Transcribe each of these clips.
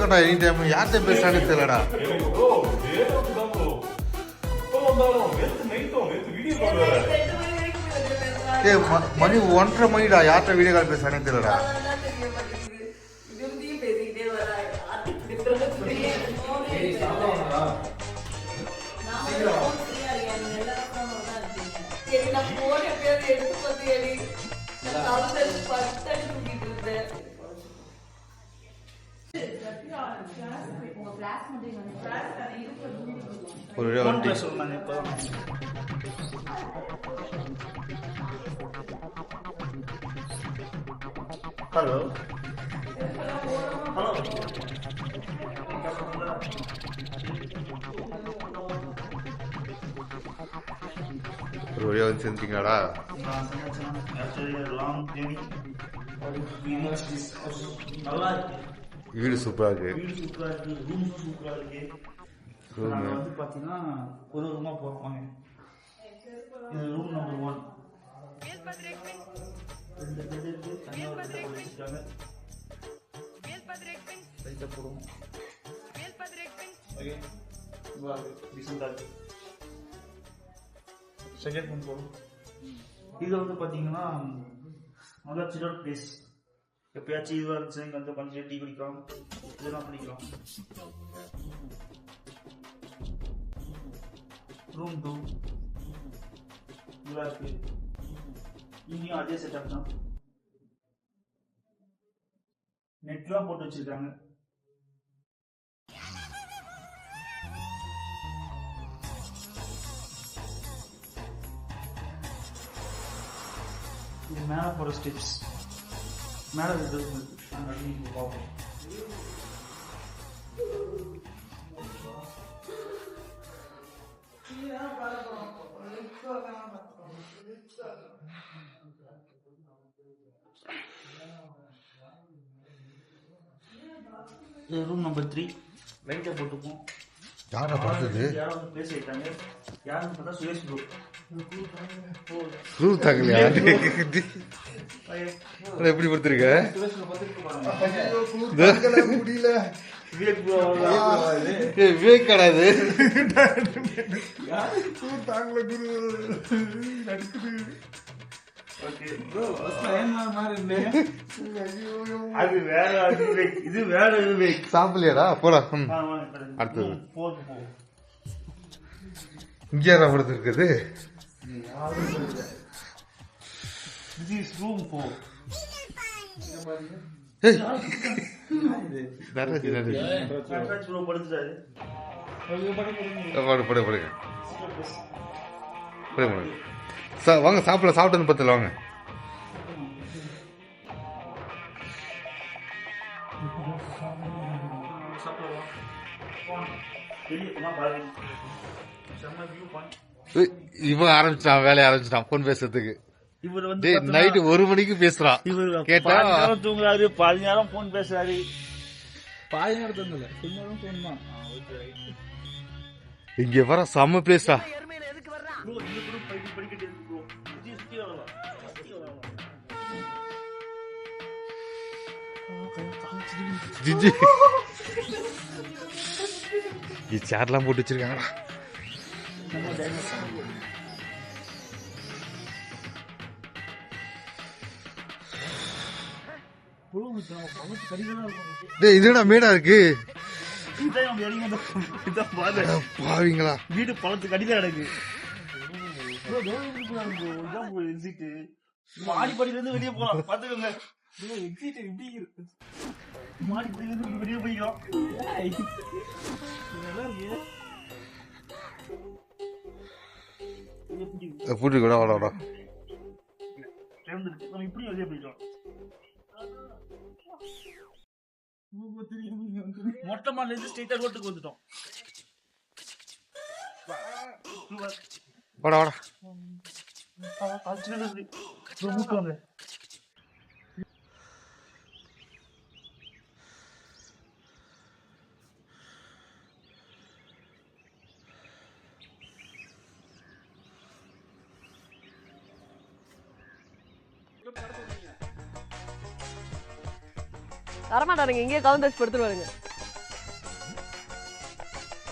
இருக்கான்டா any time. யார்கிட்ட பேசுறானே தெரியலடா. மணி 1:30 மணிடா. யார்கிட்ட வீடியோ கால் பேசுறானே தெரியலடா. ஒரு வண்டி ஹலோ ஒரு வழியா வந்து சேர்ந்துட்டீங்களாடா? வீடு சூப்பரா இருக்கு. வந்து பாத்தீங்கன்னா ஒரு ரூமா போறோம். இது ரூம் நம்பர் 1. செகண்ட் ரூம் போறோம். இது வந்து பாத்தீங்கன்னா நல்லா சில்ட் பிளேஸ். எப்பயாச்சும் இதுவா இருந்துச்சு இங்க வந்து கொஞ்சம் டீ குடிக்கலாம், இதெல்லாம் பண்ணிக்கலாம். ரூம் 2 நல்லா இருக்கு. இங்கேயும் அதே செட்டப் தான். நெட்லாம் போட்டு வச்சிருக்காங்க. இது மேல போற ஸ்டெப்ஸ். மேல இருக்கு. நாங்க அடிக்க போவோம். ரூம் நம்பர் 3 லைட்டா போட்டுப்போம். யாரா பார்த்தது? யாரும் பேச வைத்தாங்க. யாரும் பார்த்தா சுரேஷ் ப்ரோ. ரூல் தாங்கலையா? எப்படி படுத்துருக்க? சுரேஷ் ப்ரோ பார்த்துட்டு முடியல. விவேக் ப்ரோ விவேக் கிடையாது. தாங்கல குரு நடக்குது. ஓகே ப்ரோ அது வேற விவேக், இது வேற விவேக். சாப்பிடலையாடா? போலாம். அடுத்தது இங்க யாரா படுத்துருக்குது? This is room 4. வாங்க சாப்பிடல. சாப்பிட்டு பத்துல வாங்க. இவன் ஆரம்பிச்சிட்டான், வேலையை ஆரம்பிச்சிட்டான் போன் பேசுறதுக்கு. இவர் வந்து நைட்டு 1 மணிக்கு பேசுறான். கேட்டா தூங்குறாரு, 10 நேரம் போன் பேசுறாரு. 10 நேரம் தூங்கல, சும்மாவும் போன் தான். இங்க வர செம்ம பேசுறா. ஜிஜி சேர்லாம் போட்டு வச்சிருக்காங்க. இதுடா மேடா இருக்கு. பாவீங்களா? வீடு பழத்துக்கு அடிதான் கிடக்கு. மாடிப்படியில இருந்து வெளியே போலாம், பாத்துக்கோங்க. மாடிப்படியில இருந்து வெளியே போய்க்கலாம். பூட்டி கூட வாடா. நம்ம இப்படி வெளியே போய்க்கலாம். மொட்டை மாடில இருந்து ஸ்ட்ரெயிட்டா ரோட்டுக்கு வந்துட்டோம். வாடா வாடா. வரமாட்டாருங்க, இங்கே கவுந்து வச்சு படுத்துருவாருங்க.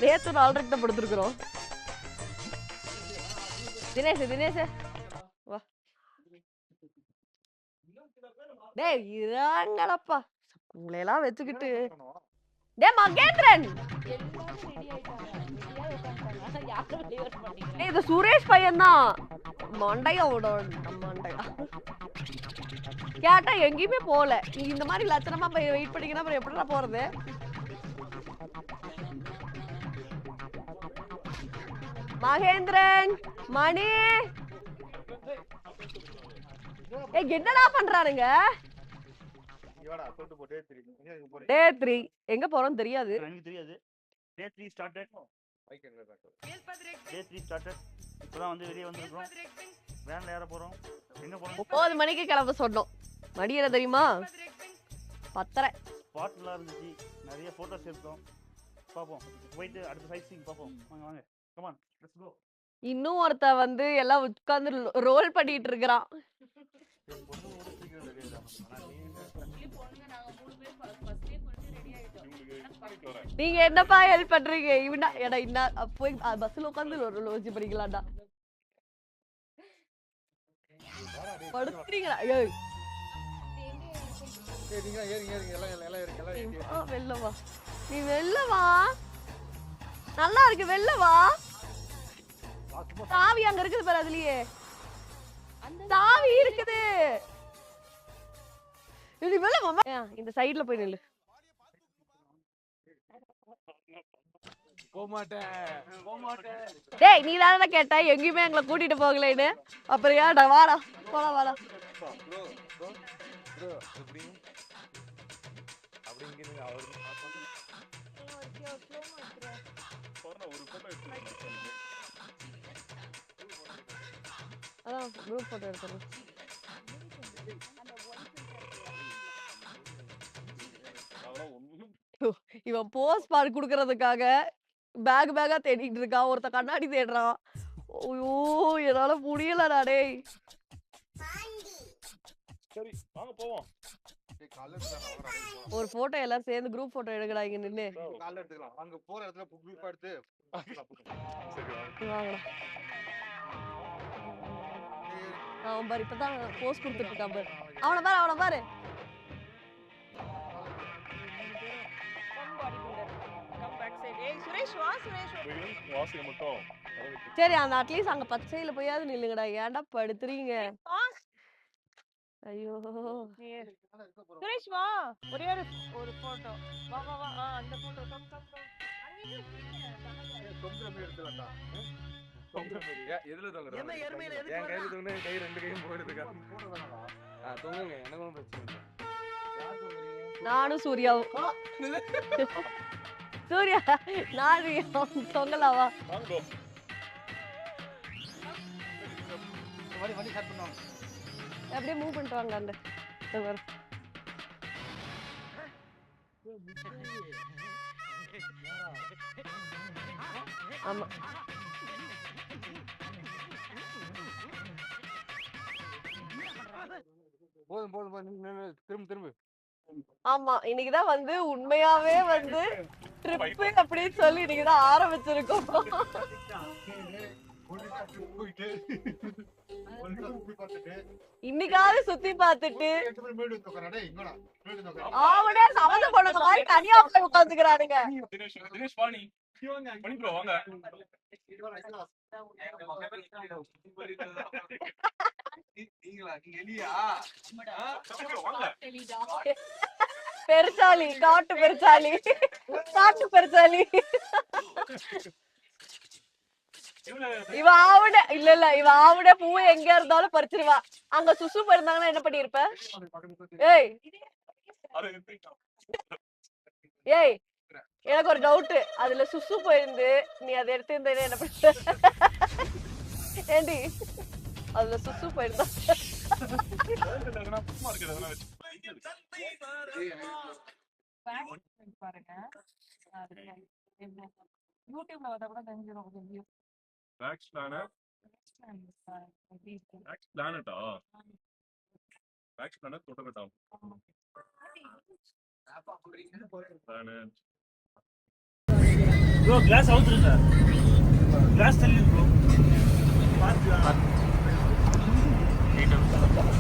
நேத்து 4:30 தான் படுத்துருக்குறோம். தினேஷ் வா. டேய் இறாங்களப்பா உங்களையெல்லாம் வச்சுக்கிட்டு. டேய் மகேந்திரன் இது சுரேஷ் பையன் தான். மண்டையோட மண்டையா கேட்டா எங்கேயுமே போல. நீ இந்த மாதிரி லட்சணமா வெயிட் பண்ணிங்கன்னா அப்புறம் எப்படிடா போறது? மகேந்திரன் மணி என்னடா பண்றானுங்க? டே 3 எங்க போறோம் தெரியாது. எனக்கு தெரியாது. டே 3 ஸ்டார்டட். டே 3 ஸ்டார்டட். இப்பதான் வந்து வெளிய வந்திருக்கோம். வேன்ல ஏற போறோம். எங்க போறோம்? 9 மணிக்கு கிளம்ப சொன்னோம். மணி என்ன தெரியுமா? 10:30. ஸ்பாட்லாம் இருந்துச்சு. நிறைய போட்டோஸ் எடுத்தோம். பாப்போம். போயிட்டு அடுத்த சைட் சீன் பாப்போம். வாங்க. Come on. Let's go. இன்னும் ஒருத்த வந்து எல்லாம் உட்கார்ந்து ரோல் பண்ணிட்டு இருக்கறான். நீங்க என்னப்பா ஹெல்ப் பண்றீங்க? இவனா எடா இன்ன போய் பஸ்ல உட்கார்ந்து ரோல் பண்ணிக்கலாம்டா. படுத்துறீங்களா? ஏய் நீங்க ஏறுங்க எல்லாம் வெல்ல வா. நீ வெல்ல வா. நல்லா இருக்கு வெல்ல வா. சாவி அங்க இருக்குது பாரு அதுலயே. சாவி இருக்குது. இது வெல்ல மாமா. இந்த சைடுல போய் நில்லு. டேய் நீ தானே கேட்ட எங்கேயுமே எங்களை கூட்டிட்டு போகலன்னு. அப்புறம் ஏன்டா வாடா போலாம் வாடா. அதான் குரூப் போட்டோ எடுத்துறேன். இவன் போஸ்ட் பார் குடுக்கறதுக்காக பேக்கா தேடிட்டு இருக்கான். ஒருத்த கண்ணாடி தேடுறான். ஐயோ என்னால முடியலடா டேய். சரி வாங்க போவோம். ஒரு போட்டோ எல்லாரும் சேர்ந்து குரூப் போட்டோ எடுக்கடா இங்க நின்னு. கால்ல எடுத்துக்கலாம். அங்க போற இடத்துல குரூப்பா எடுத்து வாங்கடா. அவன் பாரு இப்பதான் போஸ்ட் கொடுத்துட்டு இருக்கான் பாரு. அவனை பாரு. சரி அந்த அட்லீஸ்ட் அங்க பச்சையில போயாவது நில்லுங்கடா. ஏன்டா படுத்துறீங்க? ஐயோ சுரேஷ் வா ஒரே ஒரு போட்டோ. வா அந்த போட்டோ கம் எதுல தொங்குற? என் கையில தொங்குன கை ரெண்டு கையும் போயிடுதுக்கா. தொங்குங்க எனக்கு ஒன்றும் பிரச்சனை இல்லை. நானும் சூர்யாவும். சூர்யா நான் தொங்கலாவா? வண்டி ஸ்டார்ட் பண்ணுவாங்க. அப்படியே மூவ் பண்ணிட்டு வாங்க. அந்த ஆமா போதும் திரும்ப ஆமா இன்னைக்குதான் வந்து உண்மையாவே வந்து ட்ரிப்பு அப்படின்னு சொல்லி இன்னைக்குதான் ஆரம்பிச்சிருக்கோம். இன்னைக்காவது சுத்தி பார்த்துட்டு அவனே சம்மந்தம் பண்ண மாதிரி தனியா போய் உட்காந்துக்கிறானுங்க. தினேஷ் வாணி வாங்க. பெருசாலி காட்டு பெருசாலி. இவ ஆவுட இல்ல இவ ஆவுட பூ எங்க இருந்தாலும் பறிச்சிருவா. அங்க சுசு இருந்தாங்கன்னா என்ன பண்ணிருப்ப? ஏய் எனக்கு ஒரு டவுட். அதுல சுசு போயிருந்து நீ அதை எடுத்து இருந்தேன்னு என்ன பண்ண? ஏண்டி அதுல சுசு போயிருந்தா பாருங்க. யூடியூப்ல வந்தா கூட தெரிஞ்சிடும். Max Planet. Max Planet-ஆ? Max Planet தொட்டகட்டா. Planet. ப்ரோ கிளாஸ் அவுத்துருங்க. கிளாஸ் தள்ளி ப்ரோ.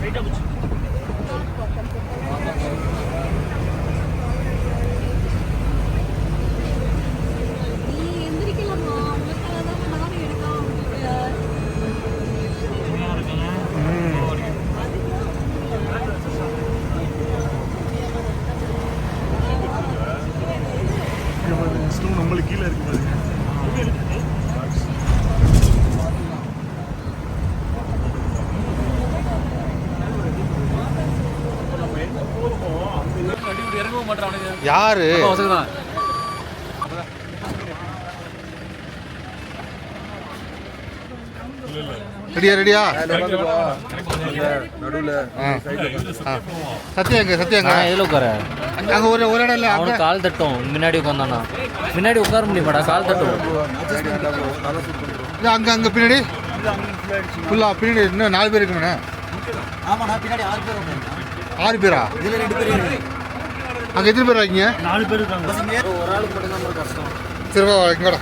ரைட்டா புடிச்சு. நம்மளுக்கு கீழே இருக்கு பாருங்க. யாரு ரெடியா நடுவுல சத்தியங்க எதில் உட்கார அங்க ஒரு இடம் இல்ல அவனுக்கு கால் தட்டும் முன்னாடி உட்காந்தானா முன்னாடி உட்கார முடியுமாடா கால் தட்டும் அங்க பின்னாடி ஃபுல்லா பின்னாடி இன்னும் 4 பேர் இருக்குண்ணே. ஆமாண்ணா பின்னாடி 6 பேர் உட்காந்து 6 பேரா? இதுல 2 பேர் இருக்கு. அங்க எத்தனை பேர் இருக்கீங்க? 4 பேர் இருக்காங்க. ஒரு ஆளுக்கு மட்டும் தான் கஷ்டம். சரி வா இங்கடா.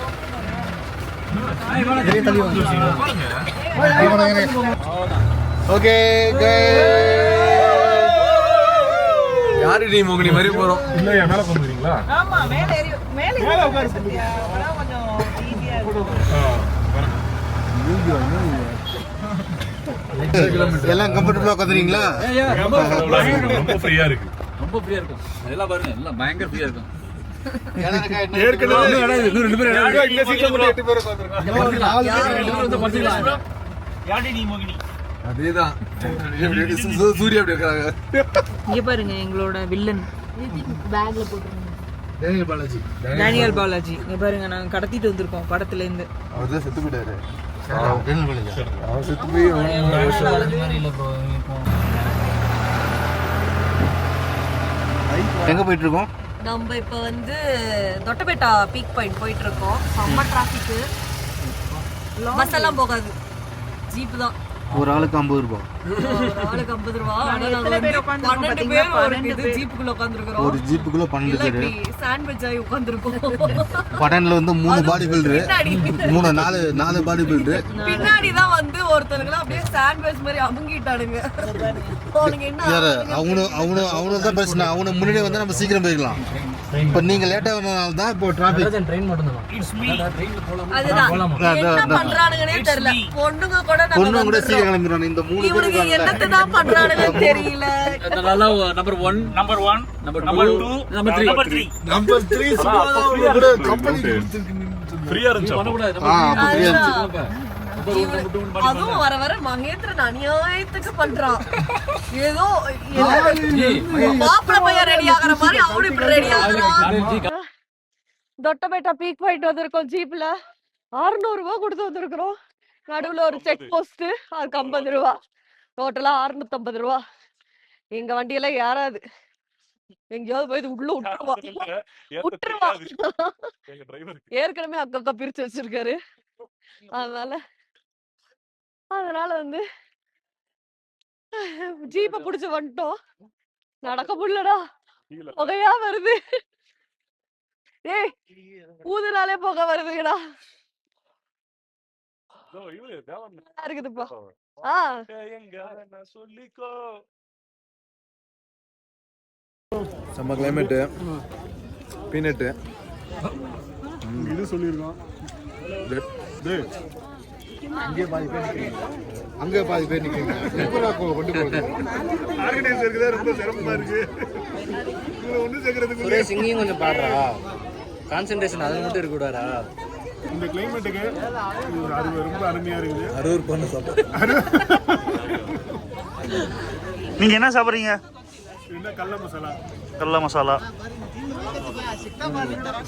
ஓகே யாரு நீ மோகினி மாதிரி போறோம். இல்ல என் மேல வந்துறீங்களா? ஆமா மேல உட்காரு சத்யா. அப்பதான் கொஞ்சம் ஈஸியா இருக்கும். எல்லாம் கம்ஃபர்டபுளா உட்காந்துறீங்களா? ரொம்ப ஃப்ரீயா இருக்கு. ரொம்ப ஃப்ரீயா இருக்கும். அதெல்லாம் பாருங்க எல்லாம் பயங்கர ஃப்ரீயா இருக்கும். ஏற்கனவே இன்னும் 2 பேர் இந்த சீட்ல மட்டும் 8 பேர் உட்காந்துருக்காங்க. யாடி நீ மோகினி. அதேதான் சூர்யா அப்படி இருக்காங்க. இங்க பாருங்க எங்களோட வில்லன் பேக்ல போட்டுருங்க. டேனியல் பாலாஜி. இங்க பாருங்க நாங்க கடத்திட்டு வந்திருக்கோம் படத்துல இருந்து. அவர்தான் செத்து போயிட்டாரு. அவன் செத்து போய் மாதிரி இல்லை ப்ரோ எங்க போயிட்டு இருக்கோம்? நம்ம இப்ப வந்து தொட்டபெட்டா பீக் பாயிண்ட் போயிட்டு இருக்கோம். செம்ம டிராபிக். பஸ் எல்லாம் போகாது, ஜீப் தான். ஒரு ஆளுக்கு 50 ரூபாய். ஒரு ஆளுக்கு 50 ரூபா. ஆனா நாங்க எத்தனை பேர் வந்து உட்கார்ந்திருக்கோம் 12 பாத்தீங்களா? பேர் ஒரு 12 இது பேர். ஜீப்புக்குள்ள உட்கார்ந்திருக்கோம். ஒரு ஜீப்புக்குள்ள 12 பேரு. சாண்ட்விச் ஆகி உட்கார்ந்திருக்கோம். படன்ல வந்து 3 பாடி பில்டரு, பின்னாடி 4 பாடி பில்டரு. பின்னாடி தான் வந்து ஒருத்தருங்களா அப்படியே சாண்ட்விச் மாதிரி அமுங்கிட்டானுங்க. அவனுங்க என்ன யாரு அவனு தான் பிரச்சனை. அவனு முன்னாடி வந்து நம்ம சீக்கிரம் போய்க்கலாம். இப்ப நீங்க லேட்டா வரனால தான் இப்போ டிராபிக். ட்ரெயின் மட்டும் தான் இட்ஸ் மீ. அதுதான் என்ன பண்றானுங்கன்னே தெரியல. பொண்ணுங்க கூட பொண்ணு கூட நம்ம சீக்கிரம் கிளம்பிடுறாங்க. இந்த 3 பேர் இவனுக்கு என்னத்தை தான் பண்றானுங்கன்னு தெரியல. Number 1 number 1 number 2 number 3 number 3 கூட கம்பெனி ஃப்ரீயா இருந்துச்சு. அதுவும் வர வர மகேந்திரன் அநியாயத்துக்கு பண்றான். ஏதோ மாப்பிள்ளை பையன் ரெடி ஆகுற மாதிரி அவனும் இப்படி ரெடி ஆகுறான். தொட்டபெட்டா பீக் பாயிண்ட் வந்திருக்கோம் ஜீப்ல. 600 ரூபாய் கொடுத்து வந்திருக்கிறோம். நடுவுல ஒரு செக் போஸ்ட், அதுக்கு 50 ரூபா. டோட்டலா 650 ரூபா. எங்க வண்டியெல்லாம் ஏறாது. எங்கேயாவது போய் உள்ள விட்டுருவா. எங்க டிரைவர் ஏற்கனவே அக்கா பிரிச்சு வச்சிருக்காரு. அதனால வந்து ஜீப்ப புடிச்சு வந்துட்டோம். நடக்க முடியலடா, புகையா வருது. ஏய் ஊதுனாலே புகை வருதுடா. நல்லா இருக்குதுப்பா. செம்ம கிளைமேட், பீனட் இது சொல்லிருக்கோம். அங்கே பாதி பேர் நிற்கிறீங்க. கொண்டு போகுது ஆர்கனைசருக்கு தான் ரொம்ப சிரமமா இருக்கு. ஒண்ணு சேர்க்கறதுக்கு சுரேஷ் இங்கேயும் கொஞ்சம் பாடுறா. கான்சென்ட்ரேஷன் அது மட்டும் இருக்கக்கூடாதா? இந்த கிளைமேட்டுக்கு ரொம்ப அருமையா இருக்குது. அரூர் பண்ண சாப்பிடு. நீங்க என்ன சாப்பிடுறீங்க? என்ன கடல மசாலா. கடல மசாலா.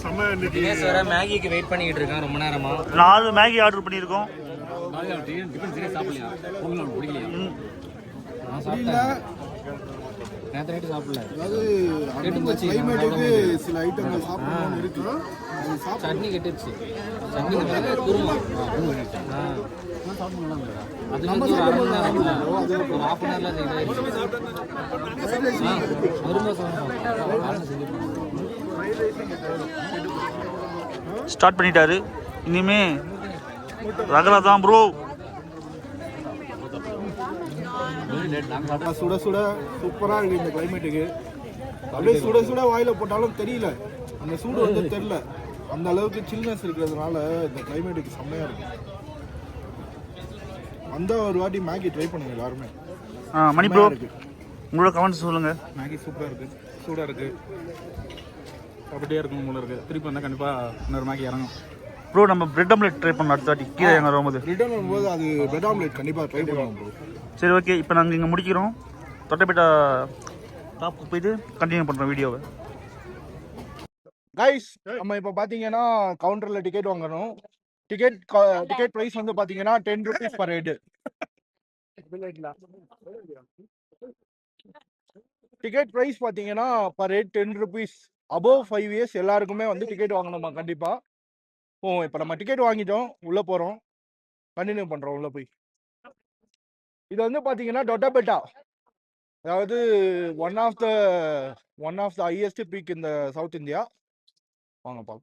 செம்ம இன்னைக்கு தினேஷ் வேற மேகிக்கு வெயிட் பண்ணிக்கிட்டு இருக்கான் ரொம்ப நேரமா. 4 மேகி ஆர்டர் பண்ணியிருக்கோம். நேற்று நைட்டு சாப்பிடல. கிளைமேட்டுக்கு சில ஐட்டங்கள் சாப்பிடணும்னு இருக்கு. சட்னி கெட்டுருச்சு. சட்னி குருமா அது வந்து ஒரு அரை மணி நேரம் ஒரு 1/2 அன் ஹவர்ல ஒரு மாதம் ஸ்டார்ட் பண்ணிட்டாரு. இனிமே ரகலா தான் ப்ரோ. சுட சுட சூப்பராக இருக்குது இந்த கிளைமேட்டுக்கு. அப்படியே சுட சுட வாயில் போட்டாலும் தெரியல, அந்த சூடு வந்து தெரியல. அந்த அளவுக்கு சில்னஸ் இருக்கிறதுனால இந்த கிளைமேட்டுக்கு செம்மையாக இருக்கு. அந்த ஒரு வாட்டி மேகி ட்ரை பண்ணுங்க எல்லாருமே. மணி ப்ரோ உங்களோட கமெண்ட்ஸ் சொல்லுங்கள். மேகி சூப்பராக இருக்குது, சூடாக இருக்குது, அப்படியே இருக்கணும் போல இருக்குது. திருப்பி வந்தால் கண்டிப்பாக இன்னொரு மேகி இறங்கும். ப்ரோ நம்ம பிரெட் ஆம்லெட் ட்ரை பண்ணோம் அடுத்த வாட்டி கீழே எங்கே வரும்போது. ரிட்டர்ன் வரும்போது அது பிரெட் ஆம்லெட் கண்டிப்பாக ட்ரை பண்ணுவோம் ப்ரோ. சரி ஓகே, இப்போ நாங்கள் இங்கே முடிக்கிறோம். தொட்டபெட்டா டாப்புக்கு போயிட்டு கண்டினியூ பண்ணுறோம் வீடியோவை. கைஸ், நம்ம இப்போ பார்த்தீங்கன்னா கவுண்டரில் டிக்கெட் வாங்கணும். டிக்கெட் ப்ரைஸ் வந்து பார்த்தீங்கன்னா 10 rupees per head. Ticket price பார்த்தீங்கன்னா per head 10 rupees. Above 5 years எல்லாருக்குமே வந்து டிக்கெட் வாங்கணுமா கண்டிப்பாக. இப்போ நம்ம டிக்கெட் வாங்கிட்டோம், உள்ளே போகிறோம், கண்டினியூ பண்ணுறோம் உள்ளே போய். இது வந்து பார்த்தீங்கன்னா தொட்டபெட்டா, அதாவது one of the highest peak இந்த சவுத் இந்தியா. வாங்கப்பா.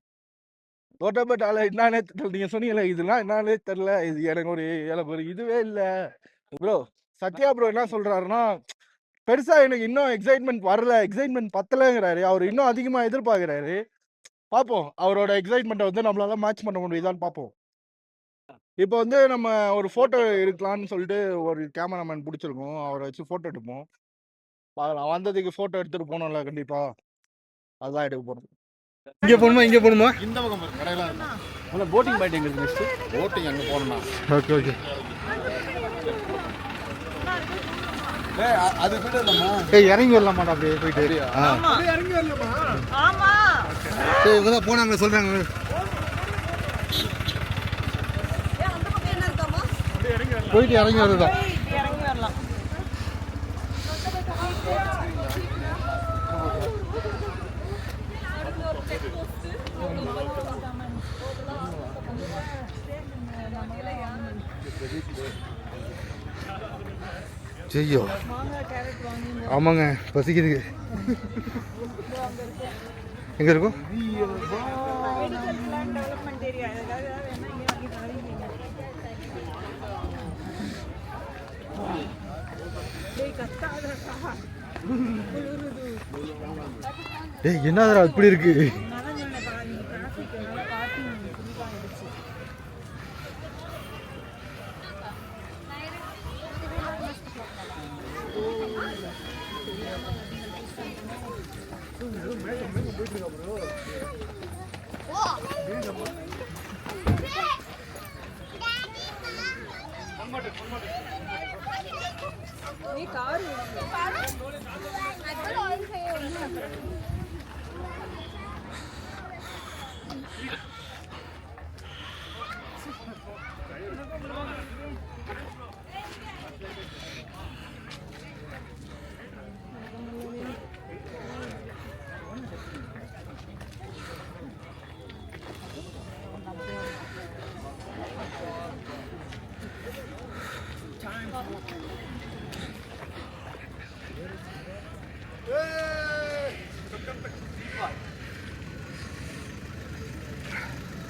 தொட்டபெட்டாவில் என்னன்னே தெரியல. நீங்கள் சொன்னீங்களே இதெல்லாம் என்னன்னே தெரில. இது எனக்கு ஒரு இதுவே இல்லை ப்ரோ. சத்யா ப்ரோ என்ன சொல்கிறாருன்னா, பெருசாக எனக்கு இன்னும் எக்ஸைட்மெண்ட் பத்தலைங்கிறாரு. அவர் இன்னும் அதிகமாக எதிர்பார்க்குறாரு. பார்ப்போம் அவரோட எக்ஸைட்மெண்ட்டை வந்து நம்மளால மேட்ச் பண்ண முடியுதான்னு பார்ப்போம். இப்போ வந்து நம்ம ஒரு ஃபோட்டோ எடுக்கலான்னு சொல்லிட்டு ஒரு கேமராமேன் பிடிச்சிருக்கோம். அவரை வச்சு ஃபோட்டோ எடுப்போம். வந்ததுக்கு ஃபோட்டோ எடுத்துகிட்டு போனோம்ல கண்டிப்பாக, அதுதான் எடுக்க போகிறோம். இங்கே போகணுமா இங்கே போகணுமா? இந்த பக்கம் கடையெல்லாம் இருக்கு. முதல்ல போட்டிங் பாயிண்ட் எங்கே இருக்குது? நெக்ஸ்ட்டு போட்டிங் அங்கே போகணும்னா ஓகே ஓகே. அது போய்ட்டு வரலாமா? இறங்கி வரலாமாடா அப்படியே போயிட்டு? இறங்கி வரலாமா? ஆமா சரி, இவங்க தான் போனாங்க சொல்கிறாங்க. அந்த பக்கம் என்ன இருக்காமா? போயிட்டு இறங்கி வருதா? இறங்கி வரலாம். செய்யோ. ஆமாங்க, பசிக்குதுங்க. எங்கே இருக்கும்? டெவலப்மெண்ட் ஏரியா டேய் என்னடா இப்படி இருக்கு?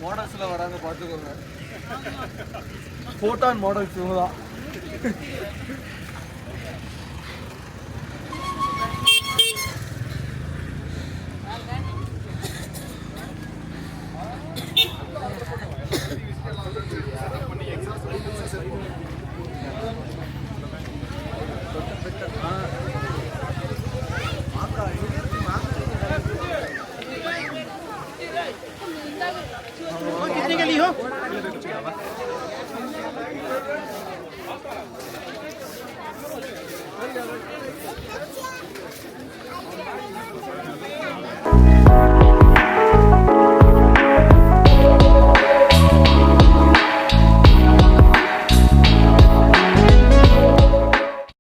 மாடல்ஸில் வராங்க பார்த்துக்கோங்க. ஃபோட்டான் மாடல்ஸ் இவங்க தான்.